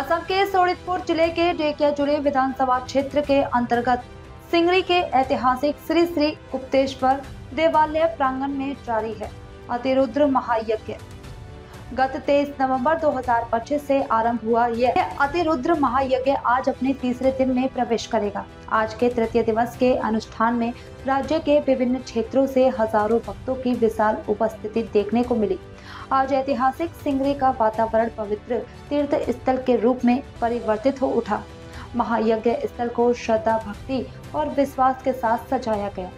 असम के शोणितपुर जिले के ढेकियाजुली विधानसभा क्षेत्र के अंतर्गत सिंगरी के ऐतिहासिक श्री श्री गुप्तेश्वर देवालय प्रांगण में जारी है अतिरुद्र महायज्ञ। गत 23 नवंबर 2025 से आरंभ हुआ यह अतिरुद्र महायज्ञ आज अपने तीसरे दिन में प्रवेश करेगा। आज के तृतीय दिवस के अनुष्ठान में राज्य के विभिन्न क्षेत्रों से हजारों भक्तों की विशाल उपस्थिति देखने को मिली। आज ऐतिहासिक सिंगरी का वातावरण पवित्र तीर्थ स्थल के रूप में परिवर्तित हो उठा। महायज्ञ स्थल को श्रद्धा, भक्ति और विश्वास के साथ सजाया गया।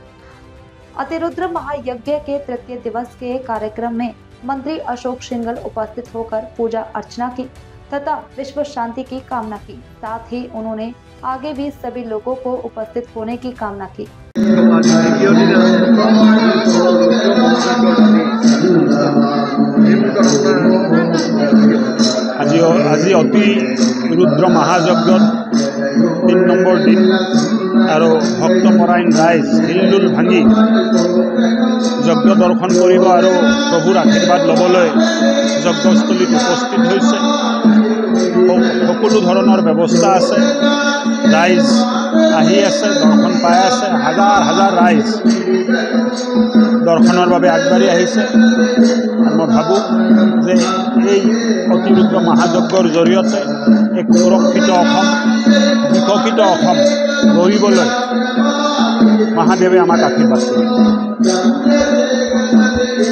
अतिरुद्र महायज्ञ के तृतीय दिवस के कार्यक्रम में मंत्री अशोक सिंघल उपस्थित होकर पूजा अर्चना की तथा विश्व शांति की कामना की। साथ ही उन्होंने आगे भी सभी लोगों को उपस्थित होने की कामना की। আজি अतिरुद्र महायज्ञ 3 নম্বৰ दिन और भक्तपरायण राइज हिलडुल भांगी यज्ञ दर्शन करिब और प्रभुर आशीर्वाद लबले यज्ञस्थलीत उपस्थित होइसे। सकलो धৰণৰ व्यवस्था आछे, राइज आहि आछे, दर्शन पाई आछे। हजार हजार राइज दर्शনৰ বাবে আগবাঢ়ি আহিছে। मैं भावो जे अतिरुद्र महायज्ञर जरिए एक सुरक्षित विकसित गढ़ महादेवे आमाक आशीर्वाद करे।